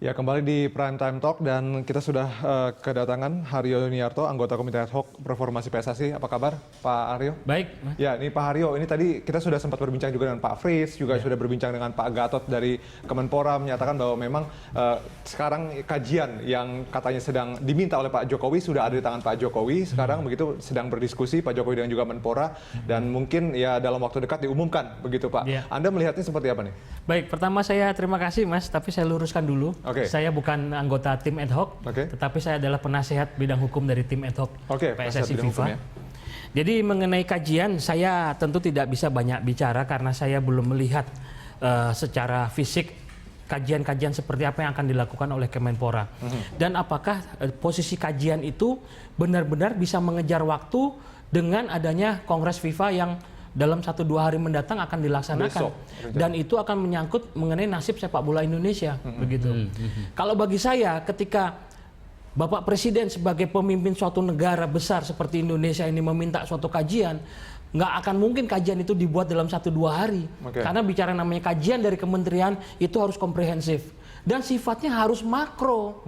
Ya, kembali di Prime Time Talk dan kita sudah kedatangan Haryo Yuniarto, anggota Komite Ad Hoc Reformasi PSSI. Apa kabar, Pak Haryo? Baik. Ya, ini Pak Haryo, ini tadi kita sudah sempat berbincang juga dengan Pak Frits, juga sudah berbincang dengan Pak Gatot dari Kemenpora, menyatakan bahwa memang sekarang kajian yang katanya sedang diminta oleh Pak Jokowi sudah ada di tangan Pak Jokowi. Sekarang begitu sedang berdiskusi Pak Jokowi dan juga Menpora dan mungkin ya dalam waktu dekat diumumkan begitu, Pak. Ya. Anda melihatnya seperti apa nih? Baik, pertama saya terima kasih Mas, tapi saya luruskan dulu. Oke. Saya bukan anggota tim ad hoc, tetapi saya adalah penasehat bidang hukum dari tim ad hoc PSSI FIFA. Jadi mengenai kajian, saya tentu tidak bisa banyak bicara karena saya belum melihat secara fisik kajian-kajian seperti apa yang akan dilakukan oleh Kemenpora. Dan apakah posisi kajian itu benar-benar bisa mengejar waktu dengan adanya Kongres FIFA yang dalam 1-2 hari mendatang akan dilaksanakan. Besok, dan itu akan menyangkut mengenai nasib sepak bola Indonesia. Begitu. Kalau bagi saya, ketika Bapak Presiden sebagai pemimpin suatu negara besar seperti Indonesia ini meminta suatu kajian, nggak akan mungkin kajian itu dibuat dalam 1-2 hari. Karena bicara namanya kajian dari kementerian itu harus komprehensif dan sifatnya harus makro.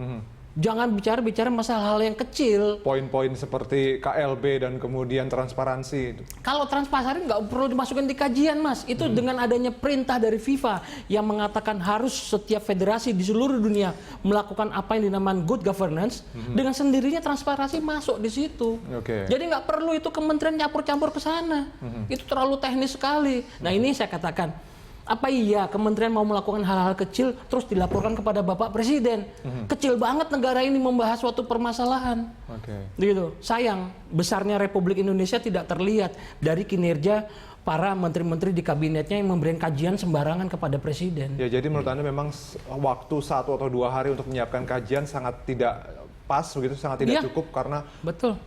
Jangan bicara masalah hal yang kecil. Poin-poin seperti KLB dan kemudian transparansi. Kalau transparansi nggak perlu dimasukkan di kajian, Mas. Itu dengan adanya perintah dari FIFA yang mengatakan harus setiap federasi di seluruh dunia melakukan apa yang dinamakan good governance, dengan sendirinya transparansi masuk di situ. Jadi nggak perlu itu kementerian campur-campur ke sana. Itu terlalu teknis sekali. Nah ini saya katakan, apa iya kementerian mau melakukan hal-hal kecil terus dilaporkan kepada Bapak Presiden? Kecil banget negara ini membahas suatu permasalahan. Gitu. Sayang, besarnya Republik Indonesia tidak terlihat dari kinerja para menteri-menteri di kabinetnya yang memberikan kajian sembarangan kepada Presiden. Ya, jadi menurut Anda memang waktu 1 atau 2 hari untuk menyiapkan kajian sangat tidak pas, begitu, sangat tidak cukup karena... Betul.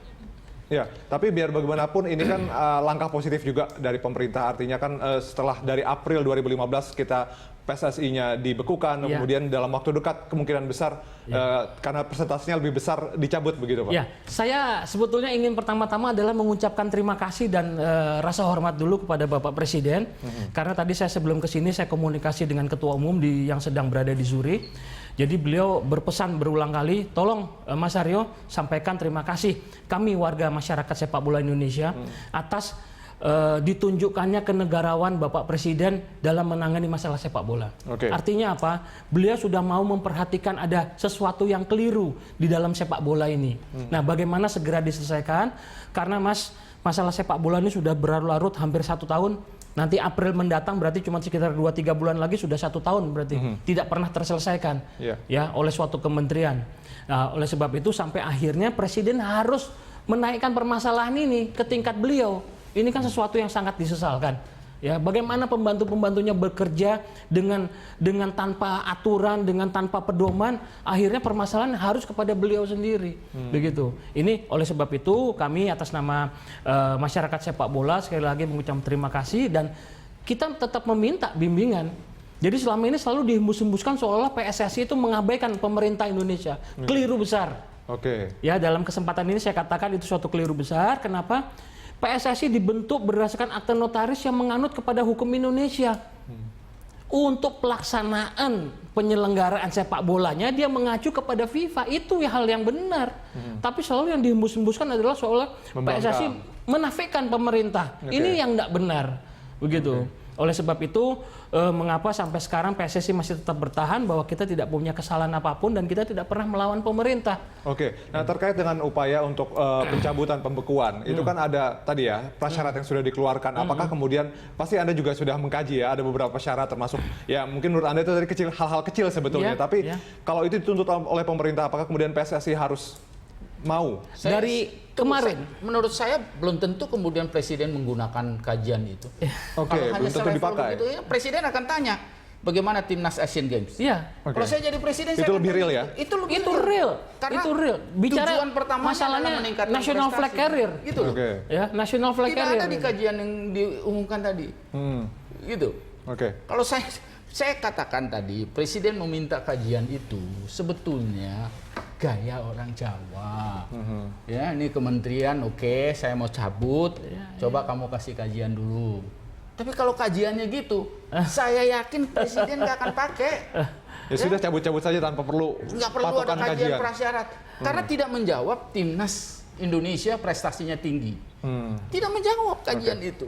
Ya, tapi biar bagaimanapun ini kan langkah positif juga dari pemerintah. Artinya kan setelah dari April 2015 kita PSSI-nya dibekukan, kemudian dalam waktu dekat kemungkinan besar karena persentasenya lebih besar dicabut begitu, Pak. Ya, saya sebetulnya ingin pertama-tama adalah mengucapkan terima kasih dan rasa hormat dulu kepada Bapak Presiden. Karena tadi saya sebelum ke sini saya komunikasi dengan Ketua Umum yang sedang berada di Zurich. Jadi beliau berpesan berulang kali, tolong Mas Haryo sampaikan terima kasih kami warga masyarakat sepak bola Indonesia atas ditunjukkannya kenegarawan Bapak Presiden dalam menangani masalah sepak bola. Artinya apa? Beliau sudah mau memperhatikan ada sesuatu yang keliru di dalam sepak bola ini. Nah, bagaimana segera diselesaikan? Karena masalah sepak bola ini sudah berlarut-larut hampir 1 tahun. Nanti April mendatang berarti cuma sekitar 2-3 bulan lagi sudah 1 tahun berarti tidak pernah terselesaikan ya oleh suatu kementerian. Nah, oleh sebab itu sampai akhirnya Presiden harus menaikkan permasalahan ini ke tingkat beliau. Ini kan sesuatu yang sangat disesalkan. Ya, bagaimana pembantu-pembantunya bekerja dengan tanpa aturan, dengan tanpa pedoman, akhirnya permasalahan harus kepada beliau sendiri. Begitu. Ini oleh sebab itu kami atas nama masyarakat sepak bola sekali lagi mengucapkan terima kasih dan kita tetap meminta bimbingan. Jadi selama ini selalu dihembus-hembuskan seolah-olah PSSI itu mengabaikan pemerintah Indonesia. Keliru besar. Ya, dalam kesempatan ini saya katakan itu suatu keliru besar. Kenapa? PSSI dibentuk berdasarkan akte notaris yang menganut kepada hukum Indonesia. Untuk pelaksanaan penyelenggaraan sepak bolanya dia mengacu kepada FIFA. Itu hal yang benar. Tapi selalu yang dihembus-hembuskan adalah seolah PSSI menafikan pemerintah. Ini yang tidak benar. Begitu. Oleh sebab itu, mengapa sampai sekarang PSSI masih tetap bertahan bahwa kita tidak punya kesalahan apapun dan kita tidak pernah melawan pemerintah. Nah terkait dengan upaya untuk pencabutan pembekuan, itu kan ada tadi ya prasyarat yang sudah dikeluarkan. Apakah kemudian pasti Anda juga sudah mengkaji ya, ada beberapa syarat termasuk ya mungkin menurut Anda itu dari kecil, hal-hal kecil sebetulnya. Tapi kalau itu dituntut oleh pemerintah, apakah kemudian PSSI harus mau? Dari kemarin, menurut saya belum tentu kemudian Presiden menggunakan kajian itu. Kalau hanya belum tentu dipakai. Begitu, ya, Presiden akan tanya bagaimana timnas Asian Games. Kalau saya jadi Presiden, itu lebih real ya? Itu real. Karena itu real. Bicara tujuan pertama masalahnya meningkatkan national flag carrier. Gitu loh. Ya, national flag carrier. Tidak ada di kajian yang diumumkan tadi. Gitu. Kalau saya katakan tadi, Presiden meminta kajian itu sebetulnya gaya orang Jawa. Ya, ini kementerian, oke, saya mau cabut, coba kamu kasih kajian dulu. Tapi kalau kajiannya gitu, saya yakin Presiden nggak akan pakai. Ya sudah cabut-cabut saja tanpa perlu nggak perlu ada patokan kajian prasyarat karena tidak menjawab timnas Indonesia prestasinya tinggi. Tidak menjawab kajian itu.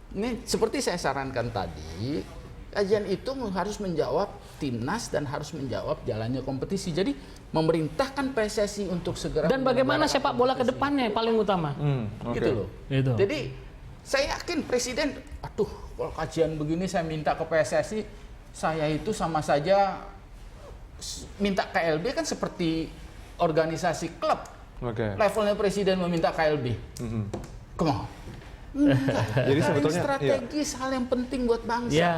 Ini seperti saya sarankan tadi, kajian itu harus menjawab timnas dan harus menjawab jalannya kompetisi. Jadi memerintahkan PSSI untuk segera Dan bagaimana sepak bola ke depannya yang paling utama. gitu loh. Gitu. Jadi saya yakin presiden, aduh kalau kajian begini saya minta ke PSSI, saya itu sama saja minta KLB kan seperti organisasi klub. Levelnya presiden meminta KLB. Come on. Jadi sebetulnya strategis hal yang penting buat bangsa. Ya.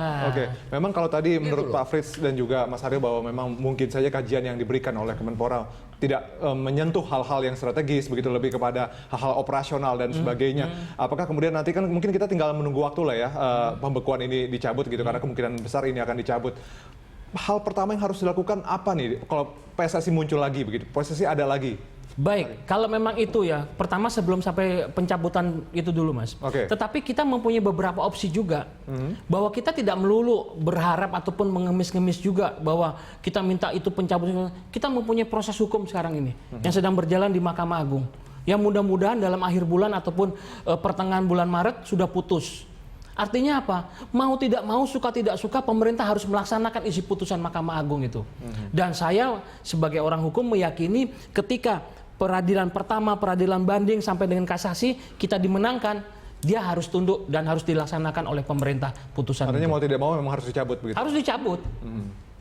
Memang kalau tadi Gitu menurut loh. Pak Fritz dan juga Mas Aryo bahwa memang mungkin saja kajian yang diberikan oleh Kemenpora tidak menyentuh hal-hal yang strategis, begitu lebih kepada hal-hal operasional dan sebagainya. Apakah kemudian nanti kan mungkin kita tinggal menunggu waktu lah ya pembekuan ini dicabut gitu karena kemungkinan besar ini akan dicabut. Hal pertama yang harus dilakukan apa nih kalau PSSI muncul lagi begitu, PSSI ada lagi? Baik, kalau memang itu ya, pertama sebelum sampai pencabutan itu dulu Mas. Tetapi kita mempunyai beberapa opsi juga, bahwa kita tidak melulu berharap ataupun mengemis-ngemis juga bahwa kita minta itu pencabutan. Kita mempunyai proses hukum sekarang ini yang sedang berjalan di Mahkamah Agung. Yang mudah-mudahan dalam akhir bulan ataupun pertengahan bulan Maret sudah putus. Artinya apa? Mau tidak mau, suka tidak suka, pemerintah harus melaksanakan isi putusan Mahkamah Agung itu. Dan saya sebagai orang hukum meyakini ketika peradilan pertama, peradilan banding sampai dengan kasasi kita dimenangkan, dia harus tunduk dan harus dilaksanakan oleh pemerintah putusan. Artinya itu. mau tidak mau memang harus dicabut begitu. Harus dicabut.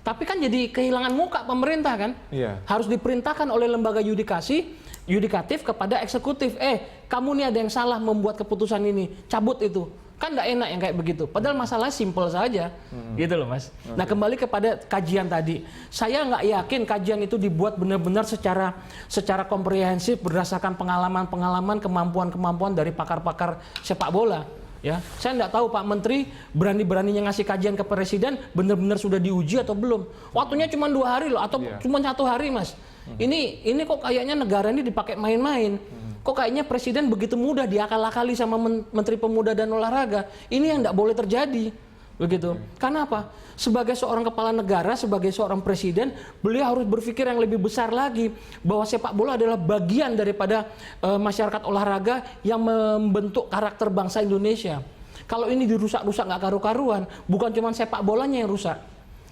Tapi kan jadi kehilangan muka pemerintah kan? Iya. Harus diperintahkan oleh lembaga yudikatif kepada eksekutif. Kamu nih ada yang salah membuat keputusan ini, cabut itu. Kan nggak enak yang kayak begitu. Padahal masalahnya simpel saja, gitu loh Mas. Nah kembali kepada kajian tadi, saya nggak yakin kajian itu dibuat benar-benar secara komprehensif berdasarkan pengalaman-pengalaman, kemampuan-kemampuan dari pakar-pakar sepak bola. Ya, saya nggak tahu Pak Menteri berani-beraninya ngasih kajian ke Presiden benar-benar sudah diuji atau belum. Waktunya cuma 2 hari loh, atau cuma 1 hari Mas. Ini kok kayaknya negara ini dipakai main-main. Kok kayaknya presiden begitu mudah diakal-akali sama Menteri Pemuda dan Olahraga. Ini yang tidak boleh terjadi. Begitu. Karena apa? Sebagai seorang kepala negara, sebagai seorang presiden, beliau harus berpikir yang lebih besar lagi. Bahwa sepak bola adalah bagian daripada masyarakat olahraga yang membentuk karakter bangsa Indonesia. Kalau ini dirusak-rusak nggak karu-karuan, bukan cuma sepak bolanya yang rusak.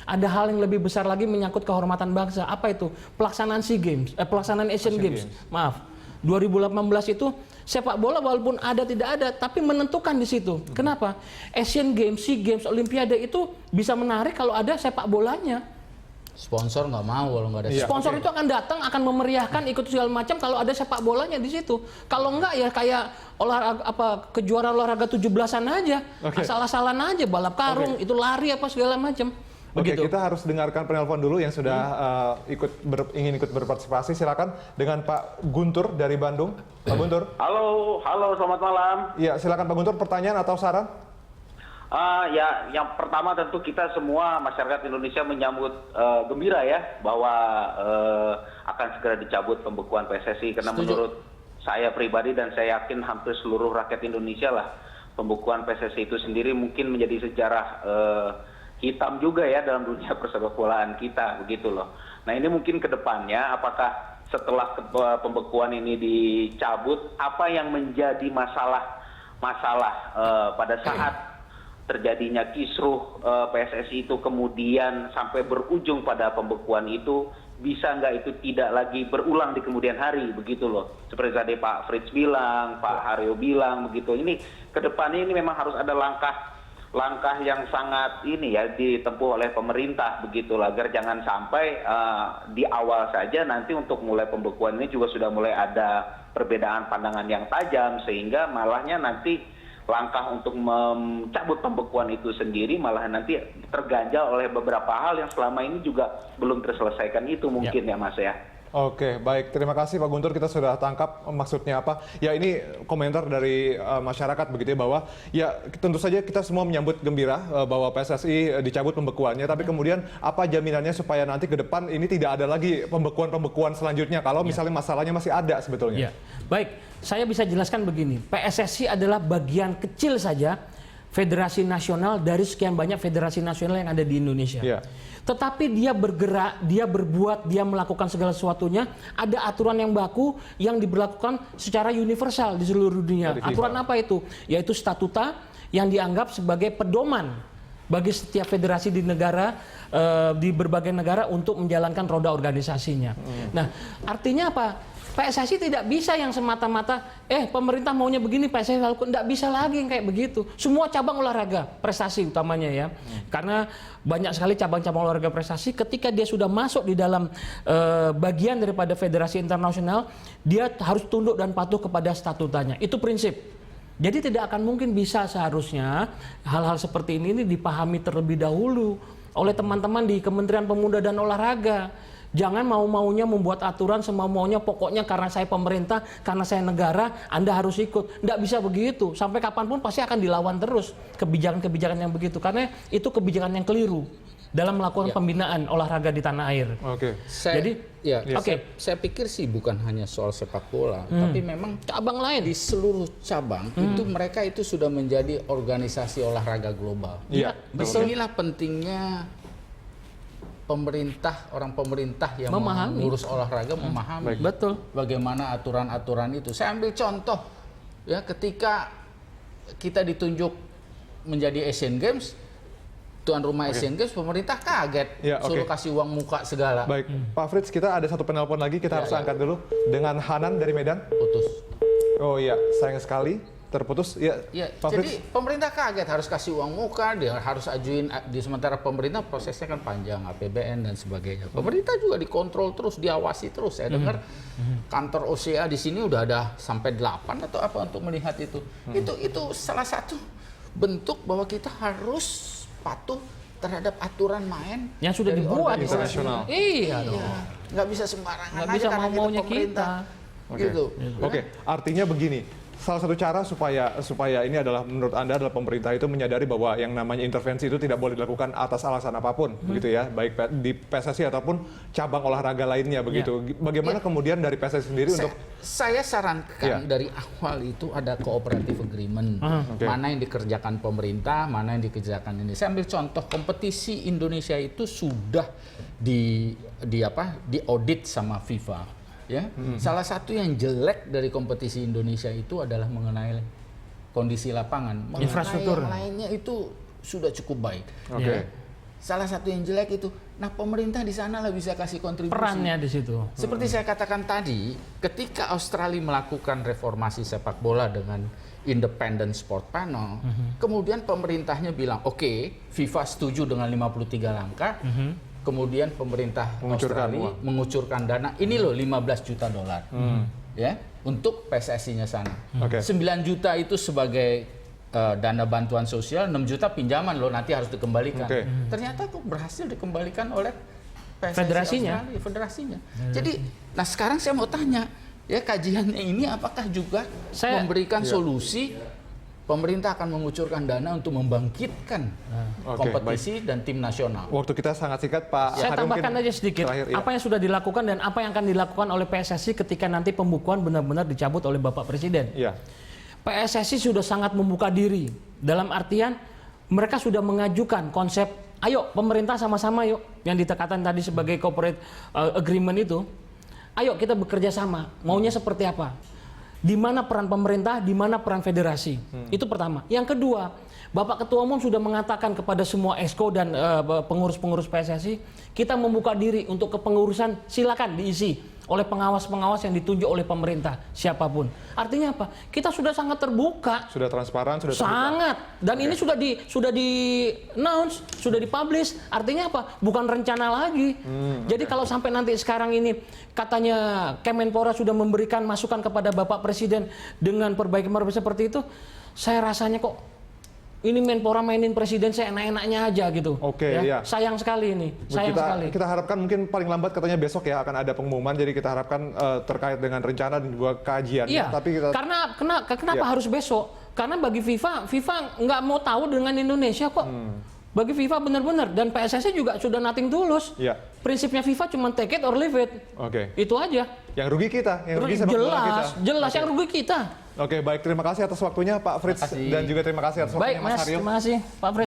Ada hal yang lebih besar lagi menyangkut kehormatan bangsa. Apa itu? Pelaksanaan pelaksanaan Asian Games. Maaf. 2018 itu sepak bola walaupun ada tidak ada tapi menentukan di situ. Kenapa? Asian Games, SEA Games, Olimpiade itu bisa menarik kalau ada sepak bolanya. Sponsor nggak mau kalau nggak ada. Sponsor itu akan datang, akan memeriahkan, ikut segala macam kalau ada sepak bolanya di situ. Kalau enggak ya kayak kejuaraan olahraga 17-an aja, asal-asalan aja, balap karung, itu lari apa segala macam. Begitu. Kita harus dengarkan penelpon dulu yang sudah ingin ikut berpartisipasi. Silakan dengan Pak Guntur dari Bandung. Pak Guntur. Halo, selamat malam. Iya, silakan Pak Guntur, pertanyaan atau saran? Ya, yang pertama tentu kita semua masyarakat Indonesia menyambut gembira ya bahwa akan segera dicabut pembekuan PSSI karena menurut saya pribadi dan saya yakin hampir seluruh rakyat Indonesia lah pembekuan PSSI itu sendiri mungkin menjadi sejarah hitam juga ya dalam dunia persepak bolaan kita begitu loh. Nah ini mungkin ke depannya apakah setelah pembekuan ini dicabut apa yang menjadi masalah pada saat terjadinya kisruh PSSI itu kemudian sampai berujung pada pembekuan itu bisa nggak itu tidak lagi berulang di kemudian hari begitu loh. Seperti tadi Pak Fritz bilang, Pak Haryo bilang begitu. Ini ke depannya ini memang harus ada langkah yang sangat ini ya ditempuh oleh pemerintah begitulah agar jangan sampai di awal saja nanti untuk mulai pembekuan ini juga sudah mulai ada perbedaan pandangan yang tajam sehingga malahnya nanti langkah untuk mencabut pembekuan itu sendiri malah nanti terganjal oleh beberapa hal yang selama ini juga belum terselesaikan itu mungkin ya Mas ya. Oke, baik. Terima kasih Pak Guntur. Kita sudah tangkap maksudnya apa. Ya ini komentar dari masyarakat begitu ya bahwa ya tentu saja kita semua menyambut gembira bahwa PSSI dicabut pembekuannya. Tapi kemudian apa jaminannya supaya nanti ke depan ini tidak ada lagi pembekuan selanjutnya kalau misalnya masalahnya masih ada sebetulnya. Ya. Baik, saya bisa jelaskan begini. PSSI adalah bagian kecil saja federasi nasional dari sekian banyak federasi nasional yang ada di Indonesia. Iya. Tetapi dia bergerak, dia berbuat, dia melakukan segala sesuatunya, ada aturan yang baku yang diberlakukan secara universal di seluruh dunia. Dari FIFA. Aturan apa itu? Yaitu statuta yang dianggap sebagai pedoman bagi setiap federasi di negara, di berbagai negara untuk menjalankan roda organisasinya. Nah, artinya apa? PSSI tidak bisa yang semata-mata, pemerintah maunya begini, PSSI lakukan. Tidak bisa lagi yang kayak begitu. Semua cabang olahraga, prestasi utamanya ya. Karena banyak sekali cabang-cabang olahraga prestasi, ketika dia sudah masuk di dalam bagian daripada federasi internasional, dia harus tunduk dan patuh kepada statutanya. Itu prinsip. Jadi tidak akan mungkin bisa seharusnya hal-hal seperti ini dipahami terlebih dahulu oleh teman-teman di Kementerian Pemuda dan Olahraga. Jangan mau-maunya membuat aturan semau-maunya, pokoknya karena saya pemerintah, karena saya negara, Anda harus ikut. Nggak bisa begitu. Sampai kapanpun pasti akan dilawan terus kebijakan-kebijakan yang begitu. Karena itu kebijakan yang keliru dalam melakukan pembinaan olahraga di tanah air. Oke. Saya pikir sih bukan hanya soal sepak bola, tapi memang Cabang lain. di seluruh cabang itu mereka itu sudah menjadi organisasi olahraga global. Iya. Disinilah pentingnya orang pemerintah yang Memahami. mengurus olahraga memahami Betul. bagaimana aturan-aturan itu. Saya ambil contoh ya, ketika kita ditunjuk menjadi Asian Games, tuan rumah Asian Games, pemerintah kaget, Ya, suruh kasih uang muka segala. Baik, Pak Fritz, kita ada satu penelpon lagi, kita harus angkat dulu dengan Hanan dari Medan. Putus. Oh iya, sayang sekali terputus. Ya, Ya, Pak jadi Fritz. pemerintah kaget harus kasih uang muka, dia harus ajuin di sementara pemerintah prosesnya kan panjang, APBN dan sebagainya. Pemerintah juga dikontrol terus, diawasi terus. Saya dengar kantor OCA di sini udah ada sampai 8 atau apa untuk melihat itu. Itu salah satu bentuk bahwa kita harus patuh terhadap aturan main Yang sudah dari dibuat organisasi. internasional. Iya dong. Iya, nggak bisa sembarangan Nggak aja bisa karena mau-maunya pemerintah. Oke. Gitu. Oke, artinya begini. Salah satu cara supaya ini adalah menurut Anda adalah pemerintah itu menyadari bahwa yang namanya intervensi itu tidak boleh dilakukan atas alasan apapun, begitu ya, baik di PSSI ataupun cabang olahraga lainnya begitu. Bagaimana kemudian dari PSSI sendiri untuk Saya sarankan Iya. dari awal itu ada cooperative agreement. Oke. Mana yang dikerjakan pemerintah, mana yang dikerjakan ini. Saya ambil contoh kompetisi Indonesia itu sudah di audit sama FIFA. Ya, salah satu yang jelek dari kompetisi Indonesia itu adalah mengenai kondisi lapangan. Mengenai Infrastruktur. yang lainnya itu sudah cukup baik. Oke. Ya. Salah satu yang jelek itu, nah pemerintah di sana lah bisa kasih kontribusi. Perannya di situ. Seperti saya katakan tadi, ketika Australia melakukan reformasi sepak bola dengan Independent Sport Panel, kemudian pemerintahnya bilang, oke, FIFA setuju dengan 53 langkah, kemudian pemerintah Mengucurkan Australia uang. mengucurkan dana, ini loh 15 juta dolar, ya, untuk PSSI-nya sana. Oke. 9 juta itu sebagai dana bantuan sosial, 6 juta pinjaman loh, nanti harus dikembalikan. Oke. Ternyata kok berhasil dikembalikan oleh PSSI Federasinya. Australia, federasinya. Jadi, nah sekarang saya mau tanya, ya kajiannya ini apakah juga memberikan solusi pemerintah akan mengucurkan dana untuk membangkitkan Oke, kompetisi dan tim nasional? waktu kita sangat singkat, Pak. Saya Hari tambahkan mungkin aja sedikit, terakhir, ya. apa yang sudah dilakukan dan apa yang akan dilakukan oleh PSSI ketika nanti pembukuan benar-benar dicabut oleh Bapak Presiden. Iya. PSSI sudah sangat membuka diri, dalam artian mereka sudah mengajukan konsep, ayo pemerintah sama-sama yuk, yang ditekankan tadi sebagai corporate agreement itu, ayo kita bekerja sama, maunya seperti apa? Di mana peran pemerintah, di mana peran federasi? Itu pertama. Yang kedua, Bapak Ketua Umum sudah mengatakan kepada semua exco dan pengurus-pengurus PSSI, kita membuka diri untuk kepengurusan, silakan diisi oleh pengawas-pengawas yang ditunjuk oleh pemerintah, siapapun. Artinya apa? Kita sudah sangat terbuka. Sudah transparan, sudah terbuka. Sangat. Dan ini sudah di announce, sudah dipublish. Artinya apa? Bukan rencana lagi. Jadi kalau sampai nanti sekarang ini katanya Kemenpora sudah memberikan masukan kepada Bapak Presiden dengan perbaikan-perbaikan seperti itu, saya rasanya kok ini Menpora mainin presiden saya enak-enaknya aja gitu. Oke, ya. iya. Sayang sekali ini. Sayang sekali. Kita harapkan mungkin paling lambat katanya besok ya akan ada pengumuman, jadi kita harapkan terkait dengan rencana dan juga kajian. Iya. Tapi kita Kenapa Iya. harus besok? Karena bagi FIFA nggak mau tahu dengan Indonesia kok. Bagi FIFA benar-benar, dan PSSI juga sudah nothing tulus. Iya. Prinsipnya FIFA cuma take it or leave it. Oke. Itu aja. Yang rugi kita, yang rugi sepak bola kita. Jelas yang rugi kita. Oke, baik. Terima kasih atas waktunya Pak Frits Terima kasih. dan juga terima kasih atas Baik waktunya Mas Mas, Haryo. terima kasih Pak Fred.